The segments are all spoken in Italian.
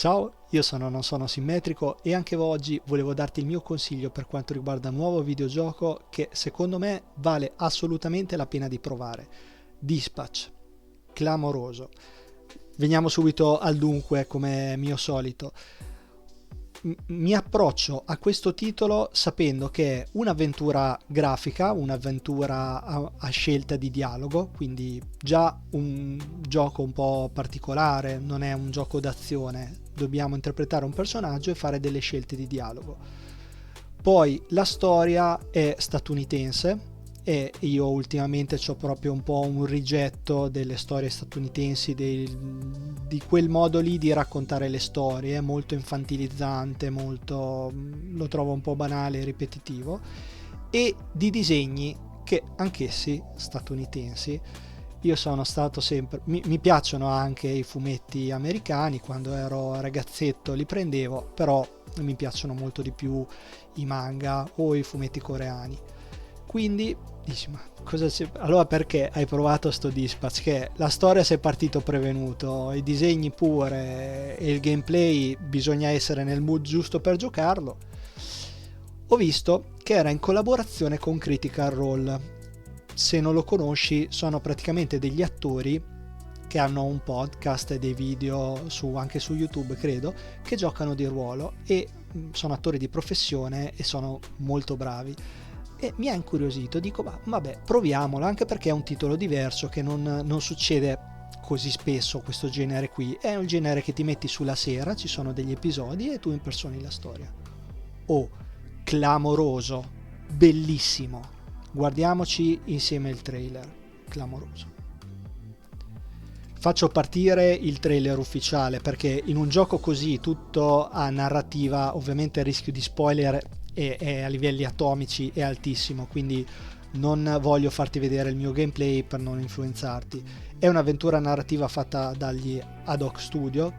Ciao, io Non sono simmetrico e anche oggi volevo darti il mio consiglio per quanto riguarda un nuovo videogioco che secondo me vale assolutamente la pena di provare. Dispatch, clamoroso. Veniamo subito al dunque, come mio solito. Mi approccio a questo titolo sapendo che è un'avventura grafica, un'avventura a scelta di dialogo, quindi già un gioco un po' particolare, non è un gioco d'azione, dobbiamo interpretare un personaggio e fare delle scelte di dialogo. Poi la storia è statunitense e io ultimamente ho proprio un po' un rigetto delle storie statunitensi, di quel modo lì di raccontare le storie, molto infantilizzante, molto, lo trovo un po' banale e ripetitivo, e di disegni che anch'essi statunitensi. Io sono stato sempre, mi piacciono anche i fumetti americani, quando ero ragazzetto li prendevo, però mi piacciono molto di più i manga o i fumetti coreani. Quindi dici, ma cosa c'è? Allora perché hai provato sto Dispatch? Che la storia sei partito prevenuto, i disegni pure e il gameplay bisogna essere nel mood giusto per giocarlo. Ho visto che era in collaborazione con Critical Role. Se non lo conosci, sono praticamente degli attori che hanno un podcast e dei video anche su YouTube, credo, che giocano di ruolo e sono attori di professione e sono molto bravi. E mi ha incuriosito, dico vabbè, proviamolo, anche perché è un titolo diverso che non succede così spesso, questo genere qui. È un genere che ti metti sulla sera, ci sono degli episodi e tu impersoni la storia. Oh, clamoroso, bellissimo. Guardiamoci insieme il trailer, clamoroso. Faccio partire il trailer ufficiale perché in un gioco così tutto a narrativa, ovviamente il rischio di spoiler è a livelli atomici è altissimo, quindi non voglio farti vedere il mio gameplay per non influenzarti. È un'avventura narrativa fatta dagli Ad Hoc Studio,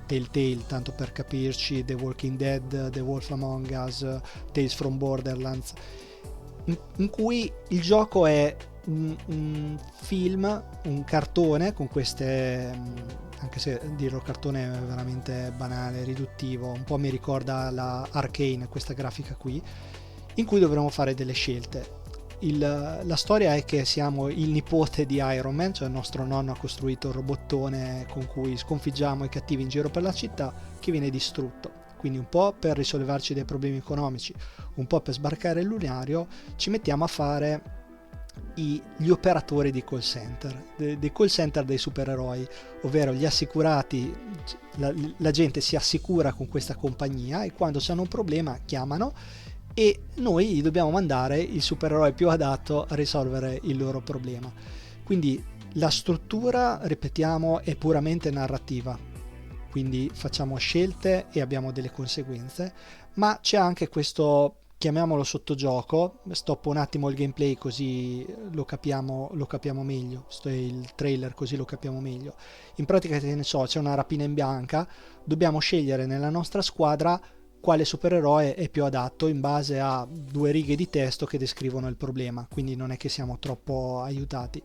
Telltale, tanto per capirci, The Walking Dead, The Wolf Among Us, Tales from Borderlands, in cui il gioco è un film, un cartone con queste, anche se dirlo cartone è veramente banale, riduttivo, un po' mi ricorda la Arcane, questa grafica qui, in cui dovremo fare delle scelte. La storia è che siamo il nipote di Iron Man, cioè il nostro nonno ha costruito un robottone con cui sconfiggiamo i cattivi in giro per la città, che viene distrutto. Quindi un po' per risollevarci dei problemi economici, un po' per sbarcare il lunario, ci mettiamo a fare gli operatori di call center, dei call center dei supereroi, ovvero gli assicurati. La gente si assicura con questa compagnia e quando hanno un problema chiamano e noi gli dobbiamo mandare il supereroe più adatto a risolvere il loro problema. Quindi la struttura, ripetiamo, è puramente narrativa, quindi facciamo scelte e abbiamo delle conseguenze, ma c'è anche questo, chiamiamolo sottogioco. Stoppo un attimo il gameplay così lo capiamo meglio, sto il trailer così lo capiamo meglio. In pratica, che ne so, c'è una rapina in bianca, dobbiamo scegliere nella nostra squadra quale supereroe è più adatto in base a 2 righe di testo che descrivono il problema, quindi non è che siamo troppo aiutati,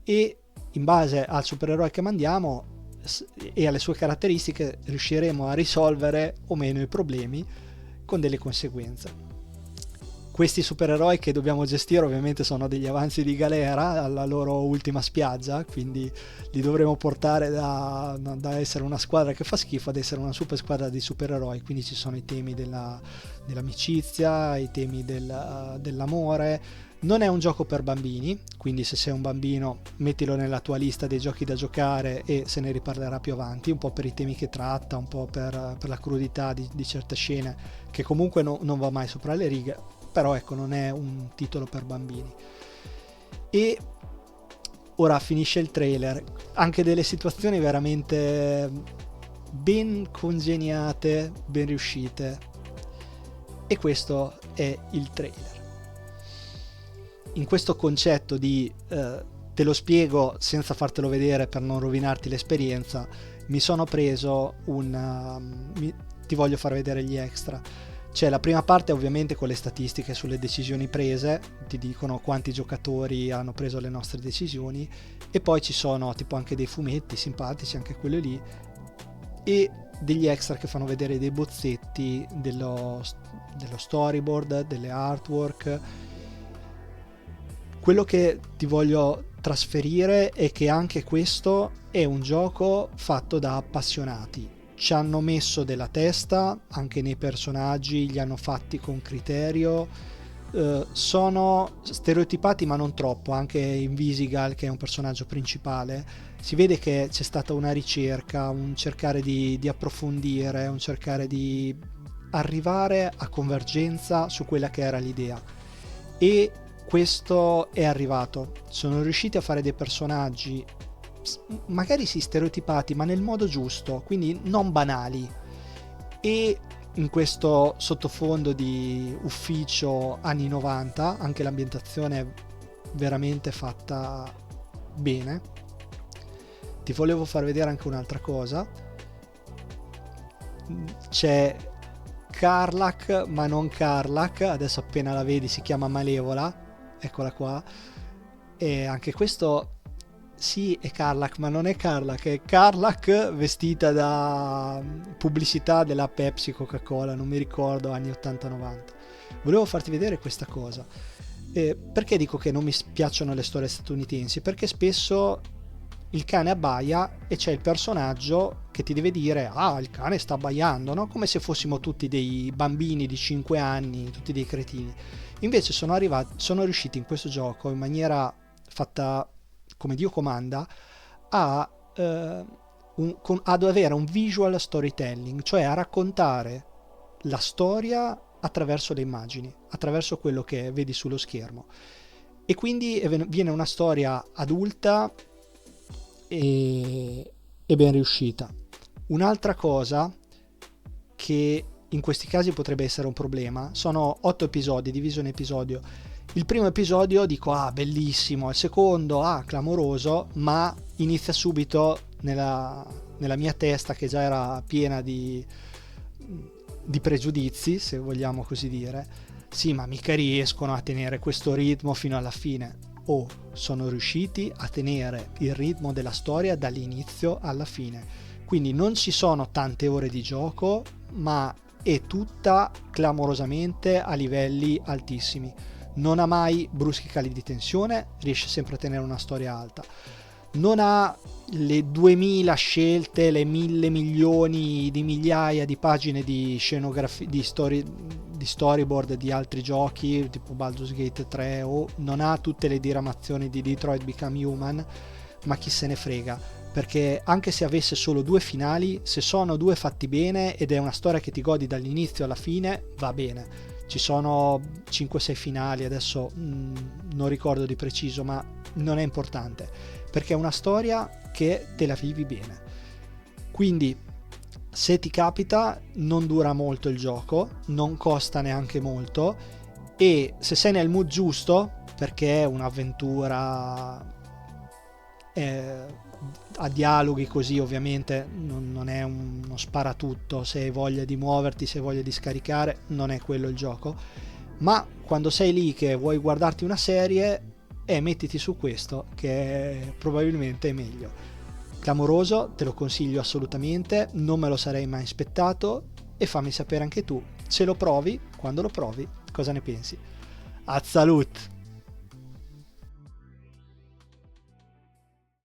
e in base al supereroe che mandiamo e alle sue caratteristiche riusciremo a risolvere o meno i problemi con delle conseguenze. Questi supereroi che dobbiamo gestire ovviamente sono degli avanzi di galera alla loro ultima spiaggia, quindi li dovremo portare da essere una squadra che fa schifo ad essere una super squadra di supereroi. Quindi ci sono i temi dell'amicizia, i temi dell'amore. Non è un gioco per bambini, quindi se sei un bambino mettilo nella tua lista dei giochi da giocare e se ne riparlerà più avanti, un po' per i temi che tratta, un po' per la crudità di certe scene, che comunque non va mai sopra le righe, però ecco, non è un titolo per bambini. E ora finisce il trailer, anche delle situazioni veramente ben congegnate, ben riuscite, e questo è il trailer. In questo concetto di te lo spiego senza fartelo vedere per non rovinarti l'esperienza, mi sono preso ti voglio far vedere gli extra. C'è la prima parte ovviamente con le statistiche sulle decisioni prese, ti dicono quanti giocatori hanno preso le nostre decisioni, e poi ci sono tipo anche dei fumetti simpatici, anche quelli lì, e degli extra che fanno vedere dei bozzetti dello storyboard, delle artwork. Quello che ti voglio trasferire è che anche questo è un gioco fatto da appassionati. Ci hanno messo della testa anche nei personaggi, li hanno fatti con criterio, sono stereotipati ma non troppo. Anche in Visigal, che è un personaggio principale, si vede che c'è stata una ricerca, un cercare di approfondire, un cercare di arrivare a convergenza su quella che era l'idea, e questo è arrivato. Sono riusciti a fare dei personaggi magari sì stereotipati, ma nel modo giusto, quindi non banali, e in questo sottofondo di ufficio anni 90 anche l'ambientazione è veramente fatta bene. Ti volevo far vedere anche un'altra cosa. C'è Karlach, ma non Karlach, adesso appena la vedi si chiama Malevola, eccola qua, e anche questo sì è Karlach, ma non è Karlach, è Karlach vestita da pubblicità della Pepsi, Coca-Cola, non mi ricordo, anni 80-90. Volevo farti vedere questa cosa. Perché dico che non mi piacciono le storie statunitensi? Perché spesso il cane abbaia e c'è il personaggio che ti deve dire ah, il cane sta abbaiando, no? Come se fossimo tutti dei bambini di 5 anni, tutti dei cretini. Invece sono riusciti in questo gioco, in maniera fatta come Dio comanda, ad avere un visual storytelling, cioè a raccontare la storia attraverso le immagini, attraverso quello che vedi sullo schermo, e quindi viene una storia adulta e ben riuscita. Un'altra cosa che in questi casi potrebbe essere un problema, sono 8 episodi, diviso in episodio. Il primo episodio dico ah bellissimo, il secondo ah clamoroso, ma inizia subito nella mia testa, che già era piena di pregiudizi, se vogliamo così dire. Sì, ma mica riescono a tenere questo ritmo fino alla fine. Sono riusciti a tenere il ritmo della storia dall'inizio alla fine, quindi non ci sono tante ore di gioco, ma è tutta clamorosamente a livelli altissimi. Non ha mai bruschi cali di tensione, riesce sempre a tenere una storia alta. Non ha le 2000 scelte, le 1000 milioni di migliaia di pagine di scenografia, di storyboard di altri giochi tipo Baldur's Gate 3, o non ha tutte le diramazioni di Detroit Become Human, ma chi se ne frega, perché anche se avesse solo 2 finali, se sono 2 fatti bene ed è una storia che ti godi dall'inizio alla fine, va bene. Ci sono 5-6 finali, adesso non ricordo di preciso, ma non è importante, perché è una storia che te la vivi bene. Quindi se ti capita, non dura molto il gioco, non costa neanche molto, e se sei nel mood giusto, perché è un'avventura a dialoghi così, ovviamente non è uno sparatutto, se hai voglia di muoverti, se hai voglia di scaricare, non è quello il gioco, ma quando sei lì che vuoi guardarti una serie, mettiti su questo, che probabilmente è meglio. Clamoroso, te lo consiglio assolutamente, non me lo sarei mai aspettato, e fammi sapere anche tu, se lo provi, quando lo provi, cosa ne pensi. A salut!